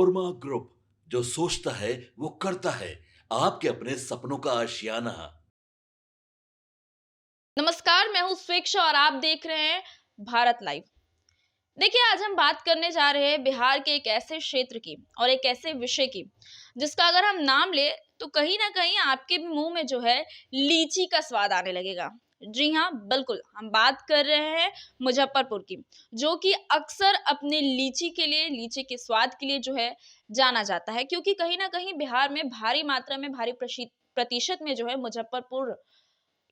Korma group, जो सोचता है वो करता है। आपके अपने सपनों का आशियाना। नमस्कार, मैं हूँ स्वेक्षा और आप देख रहे हैं भारत लाइव। देखिए, आज हम बात करने जा रहे हैं बिहार के एक ऐसे क्षेत्र की और एक ऐसे विषय की जिसका अगर हम नाम ले तो कहीं ना कहीं आपके भी मुंह में जो है लीची का स्वाद आने लगेगा। जी हाँ, बिल्कुल, हम बात कर रहे हैं मुजफ्फरपुर की, जो कि अक्सर अपने लीची के लिए, लीची के स्वाद के लिए जो है जाना जाता है, क्योंकि कहीं ना कहीं बिहार में भारी मात्रा में, भारी प्रतिशत में जो है मुजफ्फरपुर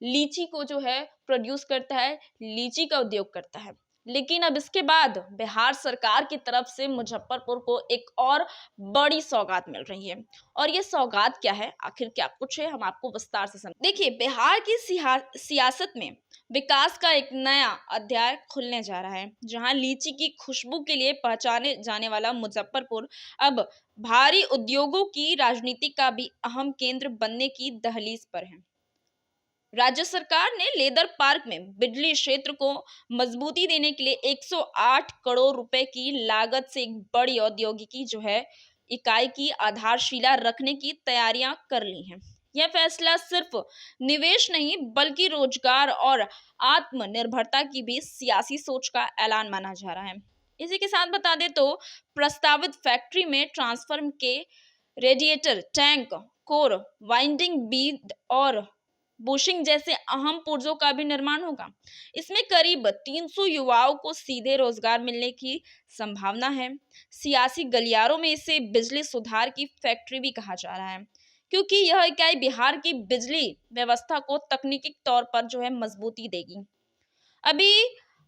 लीची को जो है प्रोड्यूस करता है, लीची का उद्योग करता है। लेकिन अब इसके बाद बिहार सरकार की तरफ से मुजफ्फरपुर को एक और बड़ी सौगात मिल रही है। और ये सौगात क्या है, आखिर क्या कुछ है, हम आपको विस्तार से समझ। देखिए, बिहार की सियासत में विकास का एक नया अध्याय खुलने जा रहा है, जहां लीची की खुशबू के लिए पहचाने जाने वाला मुजफ्फरपुर अब भारी उद्योगों की राजनीति का भी अहम केंद्र बनने की दहलीज पर है। राज्य सरकार ने लेदर पार्क में बिजली क्षेत्र को मजबूती देने के लिए 108 करोड़ रुपए की लागत से एक बड़ी औद्योगिकी जो है इकाई की आधारशिला रखने की तैयारियां कर ली हैं। यह फैसला सिर्फ निवेश नहीं बल्कि रोजगार और आत्मनिर्भरता की भी सियासी सोच का ऐलान माना जा रहा है। इसी के साथ बता दें तो प्रस्तावित फैक्ट्री में ट्रांसफार्मर के radiator, tank, core, winding Beed और बुशिंग जैसे अहम पुर्जों का भी निर्माण होगा। इसमें करीब 300 युवाओं को सीधे रोजगार मिलने की संभावना है। सियासी गलियारों में इसे बिजली सुधार की फैक्ट्री भी कहा जा रहा है, क्योंकि यह इकाई बिहार की बिजली व्यवस्था को तकनीकी तौर पर जो है मजबूती देगी। अभी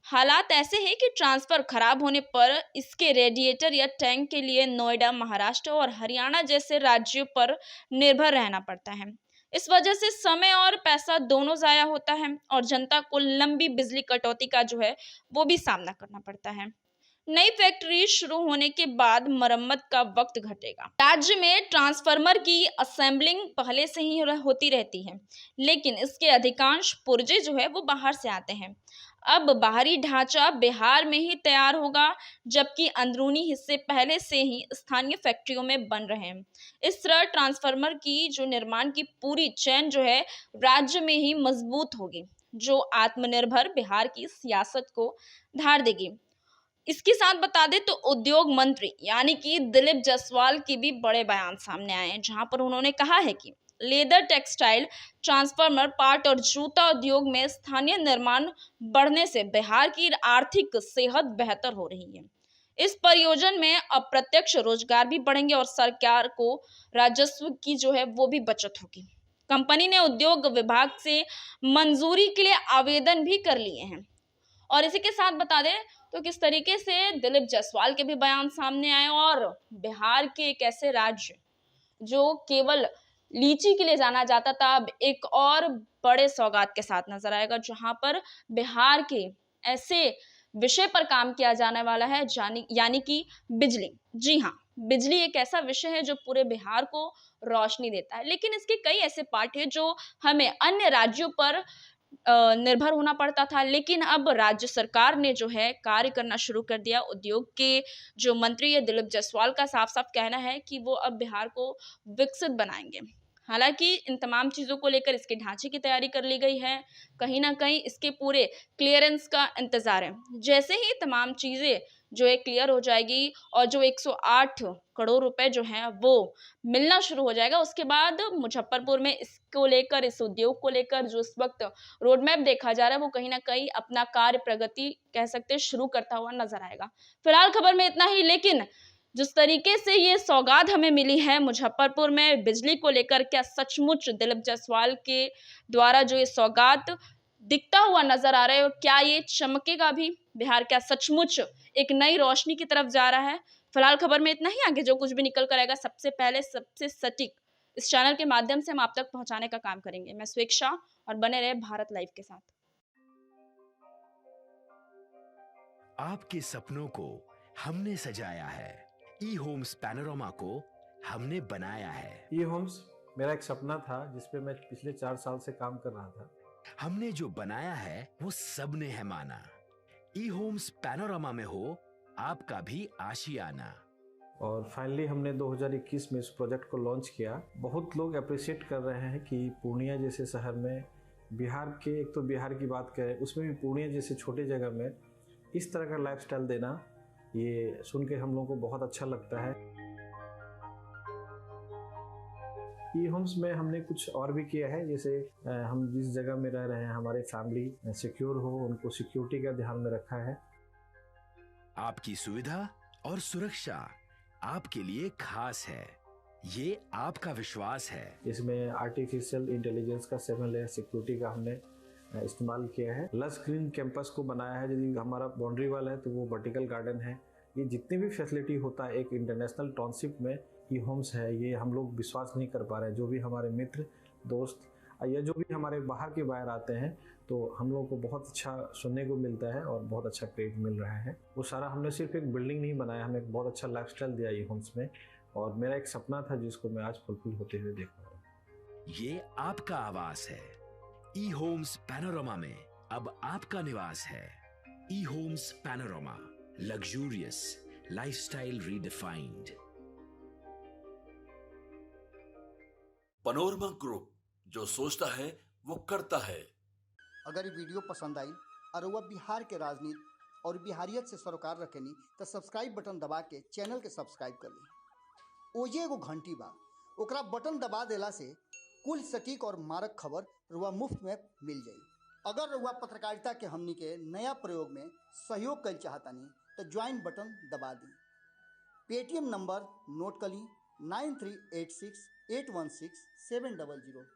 हालात ऐसे हैं कि ट्रांसफर खराब होने पर इसके रेडिएटर या टैंक के लिए नोएडा, महाराष्ट्र और हरियाणा जैसे राज्यों पर निर्भर रहना पड़ता है। इस वजह से समय और पैसा दोनों जाया होता है और जनता को लंबी बिजली कटौती का जो है वो भी सामना करना पड़ता है। नई फैक्ट्री शुरू होने के बाद मरम्मत का वक्त घटेगा। राज्य में ट्रांसफार्मर की असेंबलिंग पहले से ही होती रहती है, लेकिन इसके अधिकांश पुर्जे जो है वो बाहर से आते हैं। अब बाहरी ढांचा बिहार में ही तैयार होगा, जबकि अंदरूनी हिस्से पहले से ही स्थानीय फैक्ट्रियों में बन रहे हैं। इस तरह ट्रांसफार्मर की जो निर्माण की पूरी चेन जो है राज्य में ही मजबूत होगी, जो आत्मनिर्भर बिहार की सियासत को धार देगी। इसके साथ बता दें तो उद्योग मंत्री यानी कि दिलीप जायसवाल के भी बड़े बयान सामने आए हैं, जहां पर उन्होंने कहा है कि लेदर, टेक्सटाइल, ट्रांसफार्मर, पार्ट और जूता उद्योग में स्थानीय निर्माण बढ़ने से बिहार की आर्थिक सेहत बेहतर हो रही है। इस परियोजना में अप्रत्यक्ष रोजगार भी बढ़ेंगे और सरकार को राजस्व की जो है वो भी बचत होगी। कंपनी ने उद्योग विभाग से मंजूरी के लिए आवेदन भी कर लिए हैं। और इसी के साथ बता दें तो किस तरीके से दिलीप जायसवाल के भी बयान सामने आए और बिहार के एक ऐसे राज्य जो केवल लीची के लिए जाना जाता था, अब एक और बड़े सौगात के साथ नजर आएगा, जहां पर बिहार के ऐसे विषय पर काम किया जाने वाला है यानी कि बिजली। जी हाँ, बिजली एक ऐसा विषय है जो पूरे बिहार को रोशनी देता है, लेकिन इसके कई ऐसे पार्ट है जो हमें अन्य राज्यों पर निर्भर होना पड़ता था। लेकिन अब राज्य सरकार ने जो है कार्य करना शुरू कर दिया। उद्योग के जो मंत्री है दिलीप जायसवाल का साफ साफ कहना है कि वो अब बिहार को विकसित बनाएंगे। हालांकि इन तमाम चीजों को लेकर इसके ढांचे की तैयारी कर ली गई है, कहीं ना कहीं इसके पूरे क्लियरेंस का इंतजार है। जैसे ही तमाम चीजें जो है क्लियर हो जाएगी और जो 108 करोड़ रुपए जो है वो मिलना शुरू हो जाएगा, उसके बाद मुजफ्फरपुर में इसको लेकर, इस उद्योग को लेकर जो इस वक्त रोड मैप देखा जा रहा है वो कहीं ना कहीं अपना कार्य प्रगति कह सकते हैं शुरू करता हुआ नजर आएगा। फिलहाल खबर में इतना ही, लेकिन जिस तरीके से ये सौगात हमें मिली है मुजफ्फरपुर में बिजली को लेकर, क्या सचमुच दिलीप जायसवाल के द्वारा जो ये सौगात दिखता हुआ नजर आ रहा है और क्या ये चमकेगा भी? बिहार क्या सचमुच एक नई रोशनी की तरफ जा रहा है? फिलहाल खबर में इतना ही, आगे जो कुछ भी निकल कर आएगा सबसे पहले, सबसे सटीक इस चैनल के माध्यम से हम आप तक पहुंचाने का काम करेंगे। मैं स्वेक्षा, और बने रहे भारत लाइव के साथ। आपके सपनों को हमने सजाया है। ई होम्स पैनोरामा को हमने बनाया है। ई होम्स मेरा एक सपना था जिस पे मैं पिछले 4 साल से काम कर रहा था। हमने जो बनाया है वो सबने है माना। ई होम्स पैनोरामा में हो आपका भी आशियाना। और फाइनली हमने 2021 में इस प्रोजेक्ट को लॉन्च किया। बहुत लोग अप्रिशिएट कर रहे हैं कि पूर्णिया जैसे शहर में, बिहार के, एक तो बिहार की बात करें उसमें भी पूर्णिया जैसे छोटे जगह में इस तरह का लाइफस्टाइल देना, ये सुन के हम लोगों को बहुत अच्छा लगता है। ई होम्स में हमने कुछ और भी किया है, जैसे हम जिस जगह में रह रहे हैं हमारे फैमिली सिक्योर हो, उनको सिक्योरिटी का ध्यान में रखा है। आपकी सुविधा और सुरक्षा आपके लिए खास है, ये आपका विश्वास है। इसमें आर्टिफिशियल इंटेलिजेंस का 7 लेयर सिक्योरिटी का हमने इस्तेमाल किया है। लस ग्रीन कैंपस को बनाया है। यदि हमारा बाउंड्री वाल है तो वो वर्टिकल गार्डन है। ये जितनी भी फैसिलिटी होता है एक इंटरनेशनल टाउनशिप में, ई होम्स है, ये हम लोग विश्वास नहीं कर पा रहे हैं। जो भी हमारे मित्र दोस्त या जो भी हमारे बाहर के बाहर आते हैं तो हम लोगों को बहुत अच्छा सुनने को मिलता है और बहुत अच्छा क्रेडिट मिल रहा है। वो सारा हमने सिर्फ एक बिल्डिंग नहीं बनाया, हमें एक बहुत अच्छा लाइफस्टाइल दिया ई होम्स में, और मेरा एक सपना था जिसको मैं आज फुलफिल होते हुए देख रहा हूँ। ये आपका आवास है। ई होम्स पैनोरामा में अब आपका निवास है। E homes Panorama, luxurious lifestyle redefined. Panorama group, जो सोचता है वो करता है। अगर ये वीडियो पसंद आई और वह बिहार के राजनीति और बिहारियत से सरोकार रखेनी तो सब्सक्राइब बटन दबा के चैनल के सब्सक्राइब कर ली। ओजे एगो घंटी बा, ओकरा बटन दबा देला से कुल सटीक और मारक खबर रुआ मुफ्त में मिल जाई। अगर रुआ पत्रकारिता के हमनी के नया प्रयोग में सहयोग कर चाहतानी तो ज्वाइन बटन दबा दी। पेटीएम नंबर नोट कर ली 9386816700।